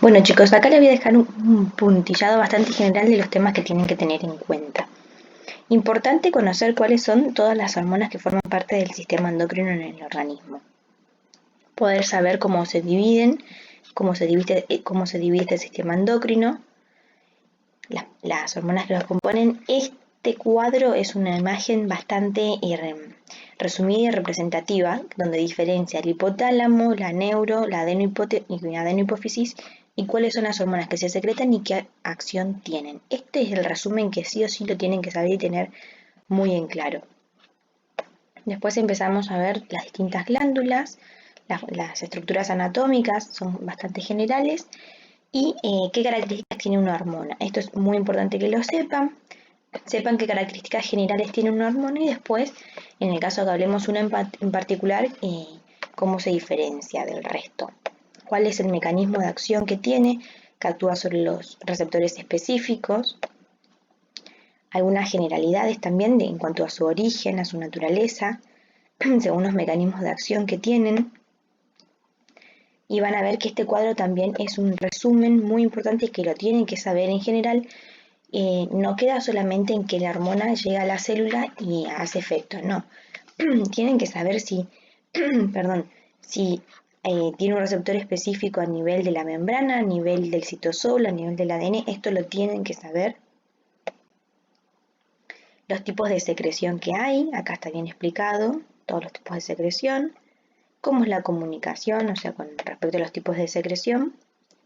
Bueno chicos, acá les voy a dejar un puntillado bastante general de los temas que tienen que tener en cuenta. Importante conocer cuáles son todas las hormonas que forman parte del sistema endocrino en el organismo. Poder saber cómo se dividen, cómo se divide este sistema endocrino, las hormonas que los componen. Este cuadro es una imagen bastante resumida y representativa, donde diferencia el hipotálamo, la neuro, la adenohipófisis y cuáles son las hormonas que se secretan y qué acción tienen. Este es el resumen que sí o sí lo tienen que saber y tener muy en claro. Después empezamos a ver las distintas glándulas, las estructuras anatómicas son bastante generales y qué características tiene una hormona. Esto es muy importante que lo sepan. Sepan qué características generales tiene una hormona y después, en el caso que hablemos una en particular, cómo se diferencia del resto. Cuál es el mecanismo de acción que tiene, que actúa sobre los receptores específicos. Algunas generalidades también en cuanto a su origen, a su naturaleza, según los mecanismos de acción que tienen. Y van a ver que este cuadro también es un resumen muy importante que lo tienen que saber en general. No queda solamente en que la hormona llega a la célula y hace efecto, no. Tienen que saber si, si tiene un receptor específico a nivel de la membrana, a nivel del citosol, a nivel del ADN. Esto lo tienen que saber. Los tipos de secreción que hay, acá está bien explicado, todos los tipos de secreción. Cómo es la comunicación, o sea, con respecto a los tipos de secreción.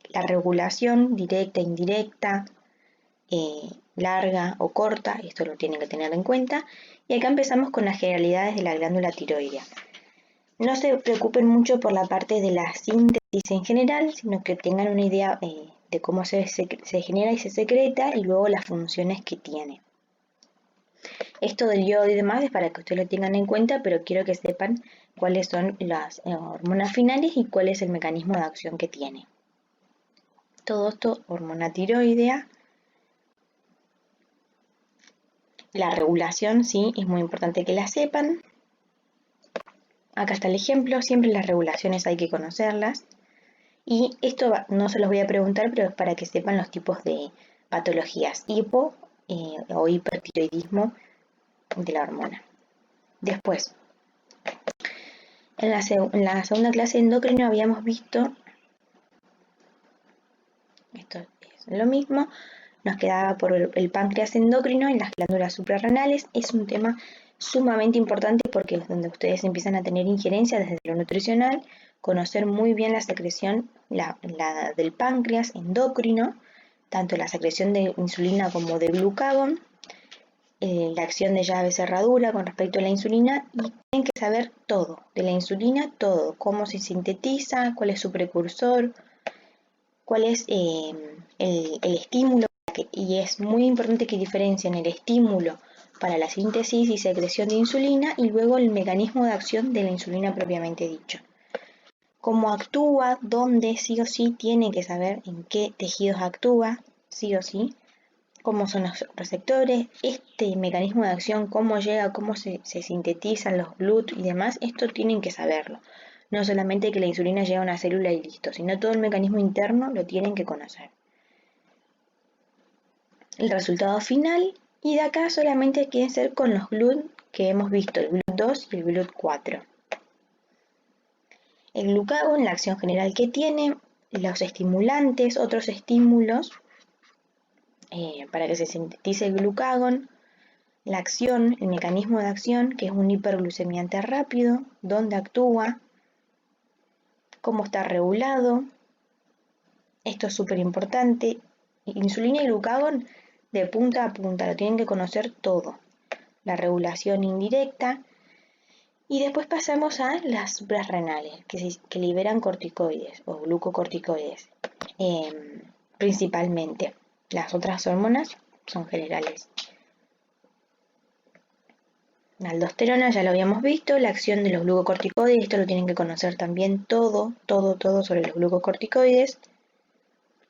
La regulación directa, indirecta, larga o corta, esto lo tienen que tener en cuenta. Y acá empezamos con las generalidades de la glándula tiroidea. No se preocupen mucho por la parte de la síntesis en general, sino que tengan una idea de cómo se genera y se secreta y luego las funciones que tiene. Esto del yodo y demás es para que ustedes lo tengan en cuenta, pero quiero que sepan cuáles son las hormonas finales y cuál es el mecanismo de acción que tiene. Todo esto, hormona tiroidea. La regulación, sí, es muy importante que la sepan. Acá está el ejemplo, siempre las regulaciones hay que conocerlas. Y esto no se los voy a preguntar, pero es para que sepan los tipos de patologías, hipo o hipertiroidismo de la hormona. Después, en la segunda clase de endocrino habíamos visto, esto es lo mismo, nos quedaba por el páncreas endocrino y las glándulas suprarrenales. Es un tema sumamente importante porque es donde ustedes empiezan a tener injerencia desde lo nutricional, conocer muy bien la secreción la del páncreas endocrino, tanto la secreción de insulina como de glucagón, la acción de llave cerradura con respecto a la insulina, y tienen que saber todo de la insulina, todo, cómo se sintetiza, cuál es su precursor, cuál es el estímulo, y es muy importante que diferencien el estímulo para la síntesis y secreción de insulina y luego el mecanismo de acción de la insulina propiamente dicho. Cómo actúa, dónde, sí o sí, tienen que saber en qué tejidos actúa, sí o sí, cómo son los receptores, este mecanismo de acción, cómo llega, cómo se sintetizan los GLUT y demás, esto tienen que saberlo. No solamente que la insulina llega a una célula y listo, sino todo el mecanismo interno lo tienen que conocer. El resultado final, y de acá solamente quieren ser con los GLUT que hemos visto, el GLUT2 y el GLUT4. El glucagón, la acción general que tiene, los estimulantes, otros estímulos para que se sintetice el glucagón, la acción, el mecanismo de acción, que es un hiperglucemiante rápido, dónde actúa, cómo está regulado. Esto es súper importante. Insulina y glucagón de punta a punta, lo tienen que conocer todo. La regulación indirecta. Y después pasamos a las suprarrenales, que liberan corticoides o glucocorticoides, principalmente. Las otras hormonas son generales. La aldosterona ya lo habíamos visto, la acción de los glucocorticoides, esto lo tienen que conocer también todo sobre los glucocorticoides,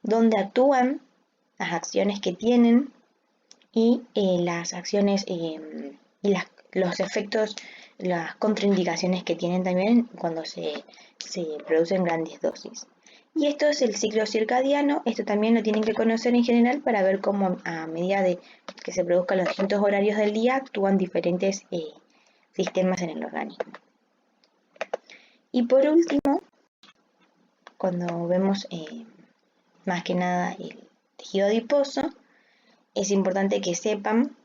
dónde actúan, las acciones que tienen y las acciones y los efectos, las contraindicaciones que tienen también cuando se producen grandes dosis. Y esto es el ciclo circadiano. Esto también lo tienen que conocer en general para ver cómo a medida de que se produzcan los distintos horarios del día actúan diferentes sistemas en el organismo. Y por último, cuando vemos más que nada el tejido adiposo, es importante que sepan,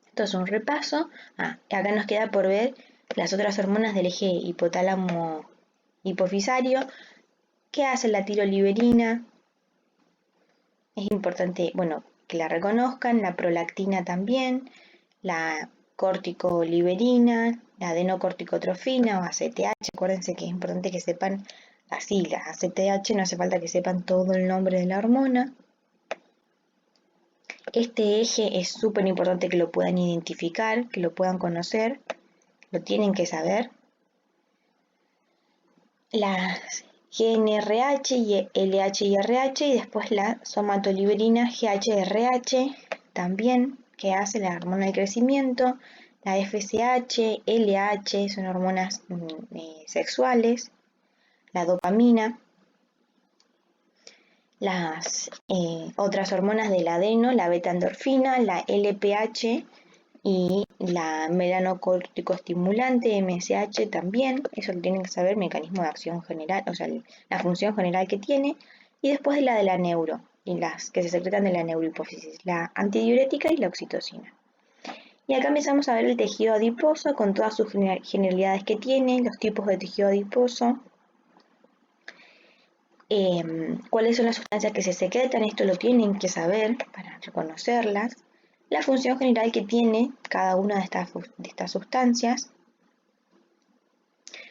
esto es un repaso, acá nos queda por ver las otras hormonas del eje hipotálamo hipofisario. ¿Qué hace la tiroliberina? Es importante, bueno, que la reconozcan, la prolactina también, la corticoliberina, la adenocorticotrofina o ACTH. Acuérdense que es importante que sepan las siglas. ACTH no hace falta que sepan todo el nombre de la hormona. Este eje es súper importante que lo puedan identificar, que lo puedan conocer, lo tienen que saber. Las GNRH y LH y RH y después la somatoliberina GHRH también, que hace la hormona del crecimiento, la FSH, LH son hormonas sexuales, la dopamina, las otras hormonas del adeno, la beta-endorfina, la LPH y la melanocorticoestimulante, MSH también, eso lo tienen que saber, mecanismo de acción general, o sea, la función general que tiene, y después la de la neuro, y las que se secretan de la neurohipófisis, la antidiurética y la oxitocina. Y acá empezamos a ver el tejido adiposo con todas sus generalidades que tiene, los tipos de tejido adiposo, cuáles son las sustancias que se secretan, esto lo tienen que saber para reconocerlas, la función general que tiene cada una de estas sustancias.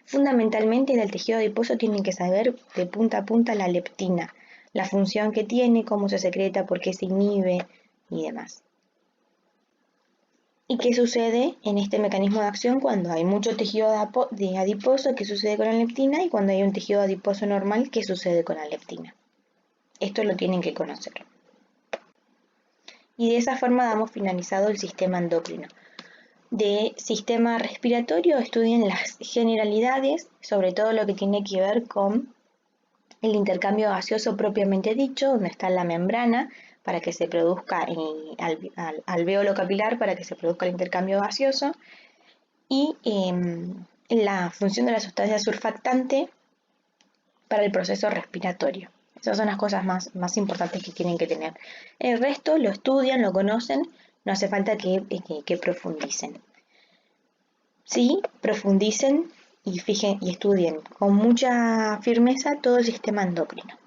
Fundamentalmente del tejido adiposo tienen que saber de punta a punta la leptina, la función que tiene, cómo se secreta, por qué se inhibe y demás. ¿Y qué sucede en este mecanismo de acción cuando hay mucho tejido adiposo? ¿Qué sucede con la leptina? Y cuando hay un tejido adiposo normal, ¿qué sucede con la leptina? Esto lo tienen que conocer. Y de esa forma damos finalizado el sistema endocrino. De sistema respiratorio estudien las generalidades, sobre todo lo que tiene que ver con el intercambio gaseoso propiamente dicho, donde está la membrana para que se produzca alvéolo capilar para que se produzca el intercambio gaseoso, y la función de la sustancia surfactante para el proceso respiratorio. Esas son las cosas más importantes que tienen que tener. El resto lo estudian, lo conocen, no hace falta que profundicen. Sí, profundicen y estudien con mucha firmeza todo el sistema endocrino.